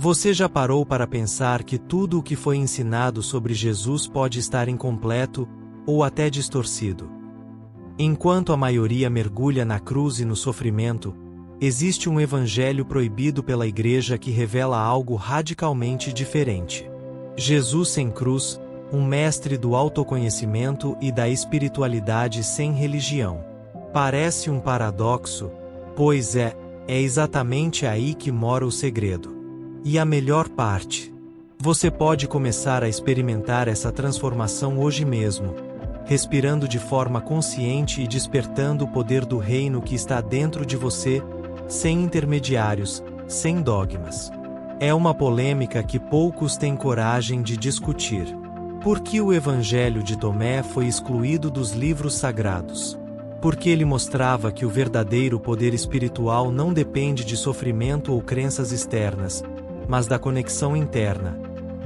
Você já parou para pensar que tudo o que foi ensinado sobre Jesus pode estar incompleto ou até distorcido? Enquanto a maioria mergulha na cruz e no sofrimento, existe um evangelho proibido pela Igreja que revela algo radicalmente diferente. Jesus sem cruz, um mestre do autoconhecimento e da espiritualidade sem religião. Parece um paradoxo, pois é exatamente aí que mora o segredo. E a melhor parte: você pode começar a experimentar essa transformação hoje mesmo, respirando de forma consciente e despertando o poder do reino que está dentro de você, sem intermediários, sem dogmas. É uma polêmica que poucos têm coragem de discutir. Por que o Evangelho de Tomé foi excluído dos livros sagrados? Porque ele mostrava que o verdadeiro poder espiritual não depende de sofrimento ou crenças externas, mas da conexão interna.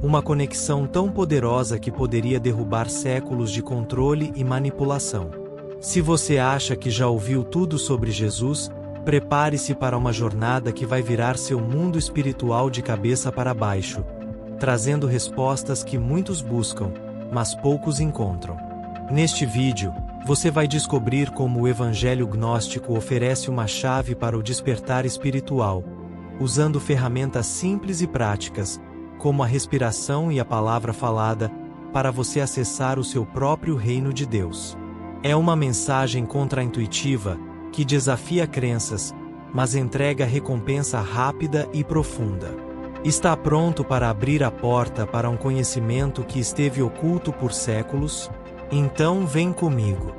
Uma conexão tão poderosa que poderia derrubar séculos de controle e manipulação. Se você acha que já ouviu tudo sobre Jesus, prepare-se para uma jornada que vai virar seu mundo espiritual de cabeça para baixo, trazendo respostas que muitos buscam, mas poucos encontram. Neste vídeo, você vai descobrir como o Evangelho gnóstico oferece uma chave para o despertar espiritual, usando ferramentas simples e práticas, como a respiração e a palavra falada, para você acessar o seu próprio reino de Deus. É uma mensagem contraintuitiva, que desafia crenças, mas entrega recompensa rápida e profunda. Está pronto para abrir a porta para um conhecimento que esteve oculto por séculos? Então vem comigo.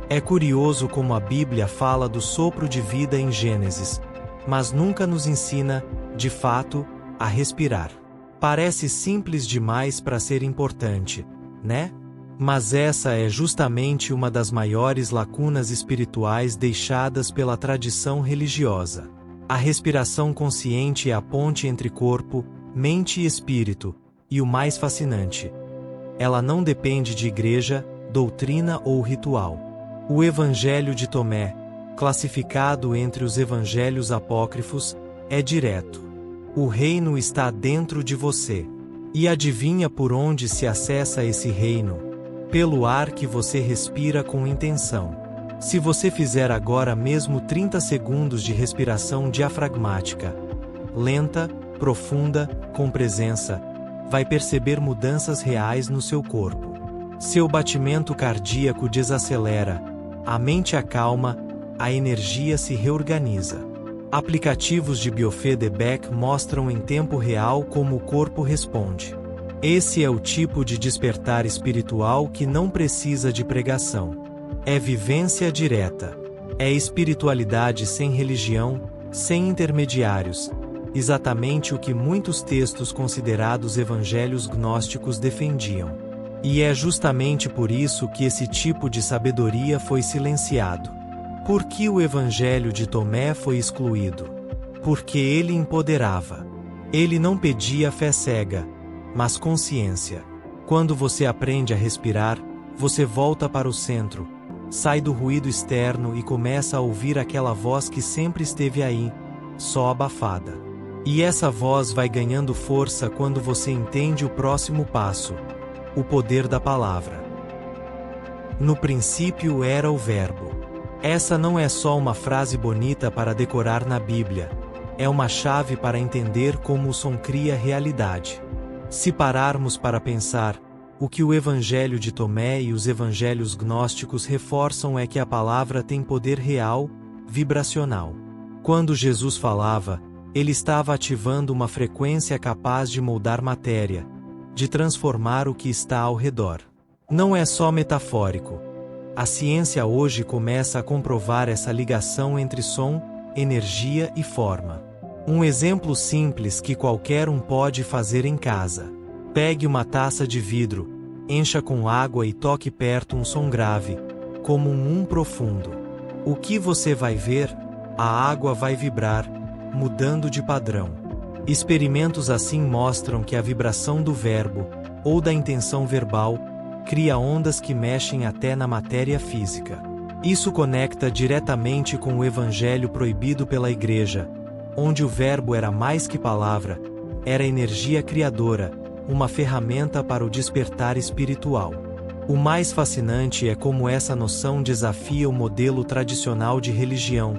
É curioso como a Bíblia fala do sopro de vida em Gênesis, mas nunca nos ensina, de fato, a respirar. Parece simples demais para ser importante, né? Mas essa é justamente uma das maiores lacunas espirituais deixadas pela tradição religiosa. A respiração consciente é a ponte entre corpo, mente e espírito, e o mais fascinante: ela não depende de igreja, doutrina ou ritual. O Evangelho de Tomé, classificado entre os evangelhos apócrifos, é direto. O reino está dentro de você. E adivinha por onde se acessa esse reino? Pelo ar que você respira com intenção. Se você fizer agora mesmo 30 segundos de respiração diafragmática, lenta, profunda, com presença, vai perceber mudanças reais no seu corpo. Seu batimento cardíaco desacelera, a mente acalma, a energia se reorganiza. Aplicativos de biofeedback mostram em tempo real como o corpo responde. Esse é o tipo de despertar espiritual que não precisa de pregação. É vivência direta. É espiritualidade sem religião, sem intermediários. Exatamente o que muitos textos considerados evangelhos gnósticos defendiam. E é justamente por isso que esse tipo de sabedoria foi silenciado. Por que o Evangelho de Tomé foi excluído? Porque ele empoderava. Ele não pedia fé cega, mas consciência. Quando você aprende a respirar, você volta para o centro, sai do ruído externo e começa a ouvir aquela voz que sempre esteve aí, só abafada. E essa voz vai ganhando força quando você entende o próximo passo: o poder da palavra. No princípio era o Verbo. Essa não é só uma frase bonita para decorar na Bíblia, é uma chave para entender como o som cria realidade. Se pararmos para pensar, o que o Evangelho de Tomé e os evangelhos gnósticos reforçam é que a palavra tem poder real, vibracional. Quando Jesus falava, ele estava ativando uma frequência capaz de moldar matéria, de transformar o que está ao redor. Não é só metafórico. A ciência hoje começa a comprovar essa ligação entre som, energia e forma. Um exemplo simples que qualquer um pode fazer em casa. Pegue uma taça de vidro, encha com água e toque perto um som grave, como um profundo. O que você vai ver? A água vai vibrar, mudando de padrão. Experimentos assim mostram que a vibração do verbo, ou da intenção verbal, cria ondas que mexem até na matéria física. Isso conecta diretamente com o Evangelho proibido pela Igreja, onde o verbo era mais que palavra, era energia criadora, uma ferramenta para o despertar espiritual. O mais fascinante é como essa noção desafia o modelo tradicional de religião,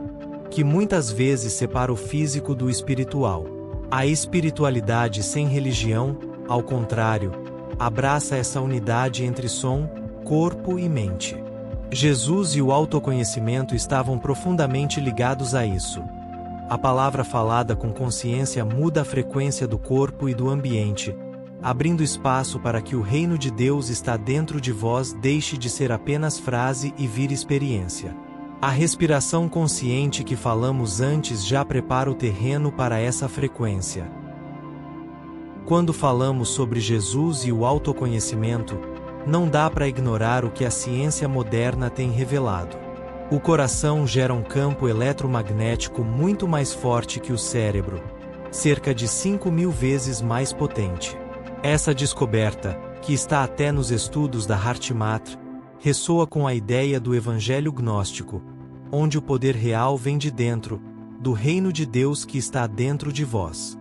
que muitas vezes separa o físico do espiritual. A espiritualidade sem religião, ao contrário, abraça essa unidade entre som, corpo e mente. Jesus e o autoconhecimento estavam profundamente ligados a isso. A palavra falada com consciência muda a frequência do corpo e do ambiente, abrindo espaço para que o reino de Deus está dentro de vós deixe de ser apenas frase e vire experiência. A respiração consciente que falamos antes já prepara o terreno para essa frequência. Quando falamos sobre Jesus e o autoconhecimento, não dá para ignorar o que a ciência moderna tem revelado. O coração gera um campo eletromagnético muito mais forte que o cérebro, cerca de 5.000 vezes mais potente. Essa descoberta, que está até nos estudos da HeartMath, ressoa com a ideia do evangelho gnóstico, onde o poder real vem de dentro, do reino de Deus que está dentro de vós.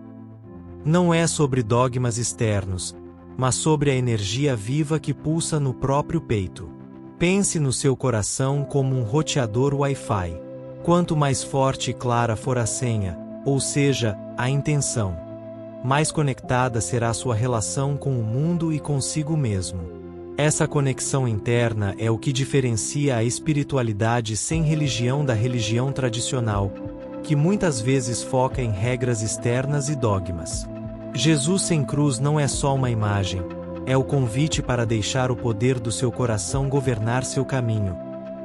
Não é sobre dogmas externos, mas sobre a energia viva que pulsa no próprio peito. Pense no seu coração como um roteador Wi-Fi. Quanto mais forte e clara for a senha, ou seja, a intenção, mais conectada será sua relação com o mundo e consigo mesmo. Essa conexão interna é o que diferencia a espiritualidade sem religião da religião tradicional, que muitas vezes foca em regras externas e dogmas. Jesus sem cruz não é só uma imagem, é o convite para deixar o poder do seu coração governar seu caminho,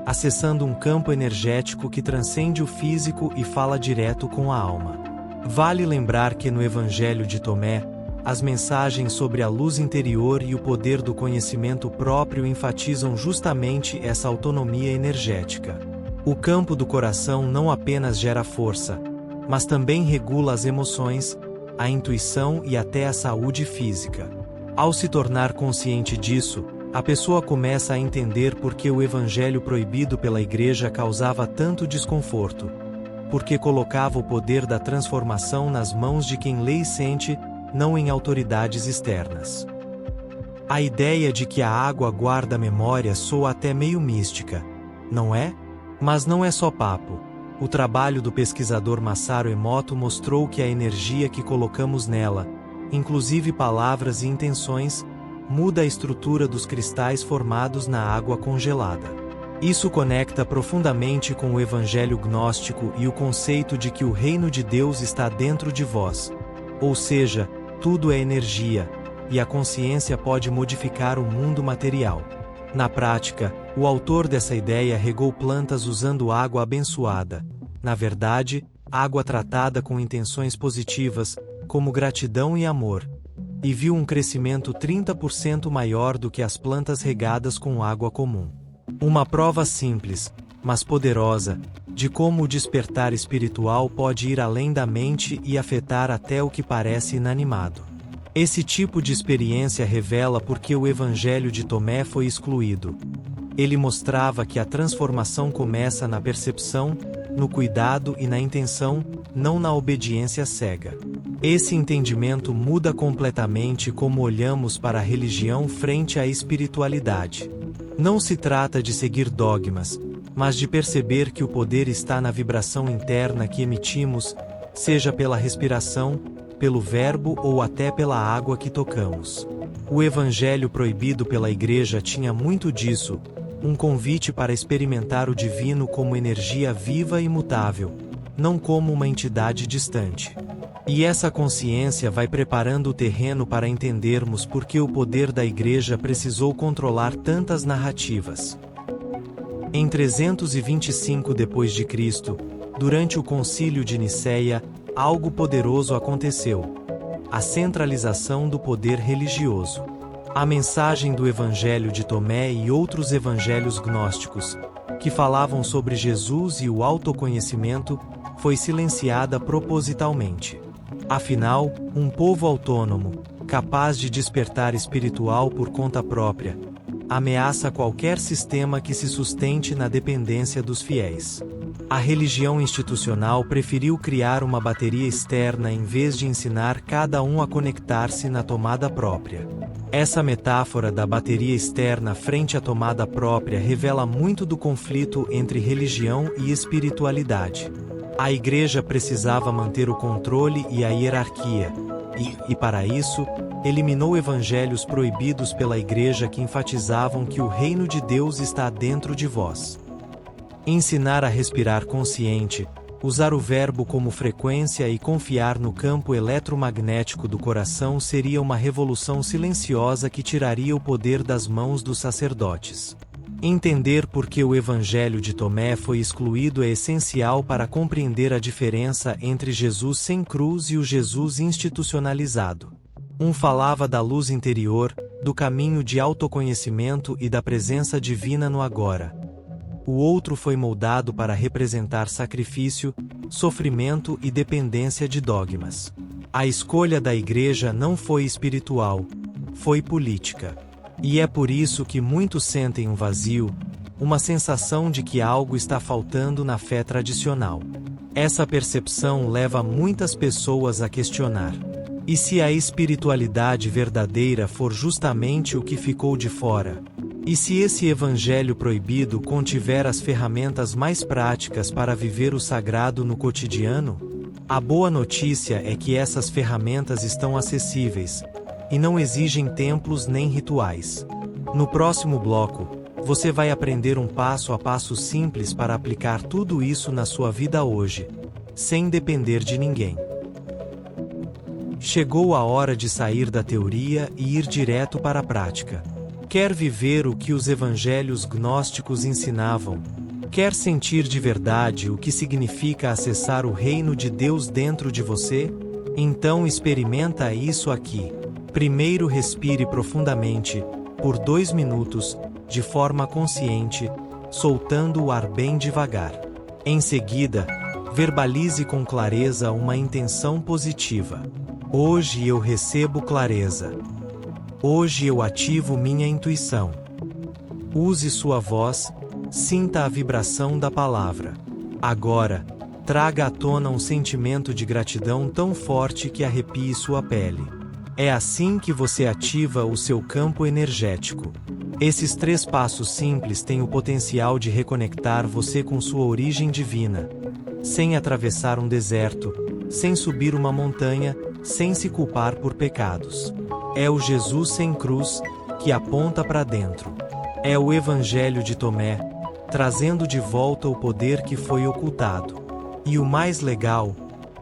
acessando um campo energético que transcende o físico e fala direto com a alma. Vale lembrar que no Evangelho de Tomé, as mensagens sobre a luz interior e o poder do conhecimento próprio enfatizam justamente essa autonomia energética. O campo do coração não apenas gera força, mas também regula as emoções, a intuição e até a saúde física. Ao se tornar consciente disso, a pessoa começa a entender por que o evangelho proibido pela Igreja causava tanto desconforto, porque colocava o poder da transformação nas mãos de quem lê e sente, não em autoridades externas. A ideia de que a água guarda memória soa até meio mística, não é? Mas não é só papo. O trabalho do pesquisador Masaru Emoto mostrou que a energia que colocamos nela, inclusive palavras e intenções, muda a estrutura dos cristais formados na água congelada. Isso conecta profundamente com o evangelho gnóstico e o conceito de que o reino de Deus está dentro de vós. Ou seja, tudo é energia, e a consciência pode modificar o mundo material. Na prática, o autor dessa ideia regou plantas usando água abençoada, na verdade, água tratada com intenções positivas, como gratidão e amor, e viu um crescimento 30% maior do que as plantas regadas com água comum. Uma prova simples, mas poderosa, de como o despertar espiritual pode ir além da mente e afetar até o que parece inanimado. Esse tipo de experiência revela por que o Evangelho de Tomé foi excluído. Ele mostrava que a transformação começa na percepção, no cuidado e na intenção, não na obediência cega. Esse entendimento muda completamente como olhamos para a religião frente à espiritualidade. Não se trata de seguir dogmas, mas de perceber que o poder está na vibração interna que emitimos, seja pela respiração, pelo verbo ou até pela água que tocamos. O evangelho proibido pela Igreja tinha muito disso, um convite para experimentar o divino como energia viva e mutável, não como uma entidade distante. E essa consciência vai preparando o terreno para entendermos por que o poder da Igreja precisou controlar tantas narrativas. Em 325 d.C., durante o Concílio de Nicéia, algo poderoso aconteceu: a centralização do poder religioso. A mensagem do Evangelho de Tomé e outros evangelhos gnósticos, que falavam sobre Jesus e o autoconhecimento, foi silenciada propositalmente. Afinal, um povo autônomo, capaz de despertar espiritual por conta própria, ameaça qualquer sistema que se sustente na dependência dos fiéis. A religião institucional preferiu criar uma bateria externa em vez de ensinar cada um a conectar-se na tomada própria. Essa metáfora da bateria externa frente à tomada própria revela muito do conflito entre religião e espiritualidade. A igreja precisava manter o controle e a hierarquia, e para isso, eliminou evangelhos proibidos pela igreja que enfatizavam que o reino de Deus está dentro de vós. Ensinar a respirar consciente, usar o verbo como frequência e confiar no campo eletromagnético do coração seria uma revolução silenciosa que tiraria o poder das mãos dos sacerdotes. Entender por que o Evangelho de Tomé foi excluído é essencial para compreender a diferença entre Jesus sem cruz e o Jesus institucionalizado. Um falava da luz interior, do caminho de autoconhecimento e da presença divina no agora. O outro foi moldado para representar sacrifício, sofrimento e dependência de dogmas. A escolha da igreja não foi espiritual, foi política. E é por isso que muitos sentem um vazio, uma sensação de que algo está faltando na fé tradicional. Essa percepção leva muitas pessoas a questionar: e se a espiritualidade verdadeira for justamente o que ficou de fora? E se esse evangelho proibido contiver as ferramentas mais práticas para viver o sagrado no cotidiano? A boa notícia é que essas ferramentas estão acessíveis, e não exigem templos nem rituais. No próximo bloco, você vai aprender um passo a passo simples para aplicar tudo isso na sua vida hoje, sem depender de ninguém. Chegou a hora de sair da teoria e ir direto para a prática. Quer viver o que os evangelhos gnósticos ensinavam? Quer sentir de verdade o que significa acessar o reino de Deus dentro de você? Então experimenta isso aqui. Primeiro respire profundamente, por 2 minutos, de forma consciente, soltando o ar bem devagar. Em seguida, verbalize com clareza uma intenção positiva. Hoje eu recebo clareza. Hoje eu ativo minha intuição. Use sua voz, sinta a vibração da palavra. Agora, traga à tona um sentimento de gratidão tão forte que arrepie sua pele. É assim que você ativa o seu campo energético. Esses 3 passos simples têm o potencial de reconectar você com sua origem divina, sem atravessar um deserto, sem subir uma montanha, sem se culpar por pecados. É o Jesus sem cruz, que aponta para dentro. É o Evangelho de Tomé, trazendo de volta o poder que foi ocultado. E o mais legal,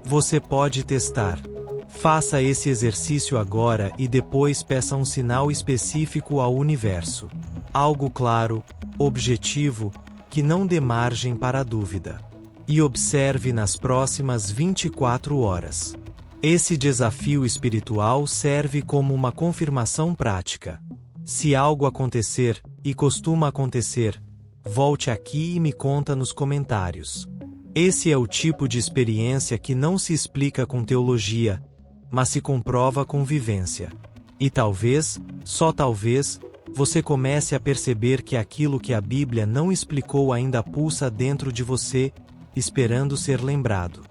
você pode testar. Faça esse exercício agora e depois peça um sinal específico ao universo. Algo claro, objetivo, que não dê margem para a dúvida. E observe nas próximas 24 horas. Esse desafio espiritual serve como uma confirmação prática. Se algo acontecer, e costuma acontecer, volte aqui e me conta nos comentários. Esse é o tipo de experiência que não se explica com teologia, mas se comprova com vivência. E talvez, só talvez, você comece a perceber que aquilo que a Bíblia não explicou ainda pulsa dentro de você, esperando ser lembrado.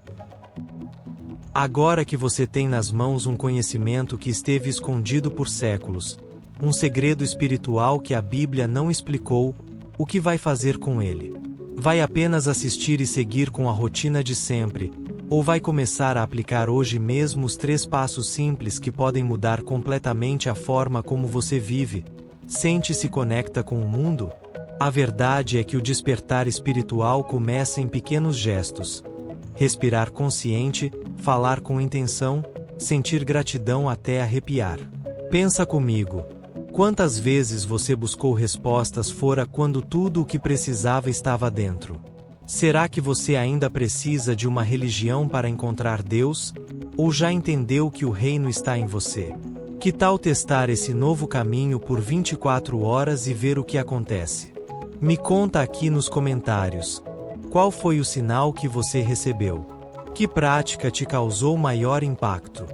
Agora que você tem nas mãos um conhecimento que esteve escondido por séculos, um segredo espiritual que a Bíblia não explicou, o que vai fazer com ele? Vai apenas assistir e seguir com a rotina de sempre, ou vai começar a aplicar hoje mesmo os 3 passos simples que podem mudar completamente a forma como você vive, sente e se conecta com o mundo? A verdade é que o despertar espiritual começa em pequenos gestos. Respirar consciente, falar com intenção, sentir gratidão até arrepiar. Pensa comigo. Quantas vezes você buscou respostas fora quando tudo o que precisava estava dentro? Será que você ainda precisa de uma religião para encontrar Deus? Ou já entendeu que o reino está em você? Que tal testar esse novo caminho por 24 horas e ver o que acontece? Me conta aqui nos comentários. Qual foi o sinal que você recebeu? Que prática te causou maior impacto?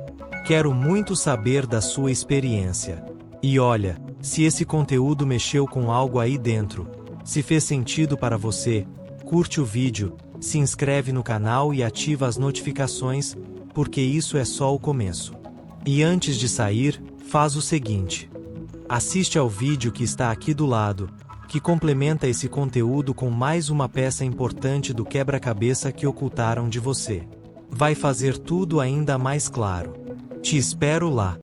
Quero muito saber da sua experiência. E olha, se esse conteúdo mexeu com algo aí dentro, se fez sentido para você, Curte o vídeo, se inscreve no canal e ativa as notificações, porque isso é só o começo. E antes de sair, faz o seguinte: assiste ao vídeo que está aqui do lado, que complementa esse conteúdo com mais uma peça importante do quebra-cabeça que ocultaram de você. Vai fazer tudo ainda mais claro. Te espero lá.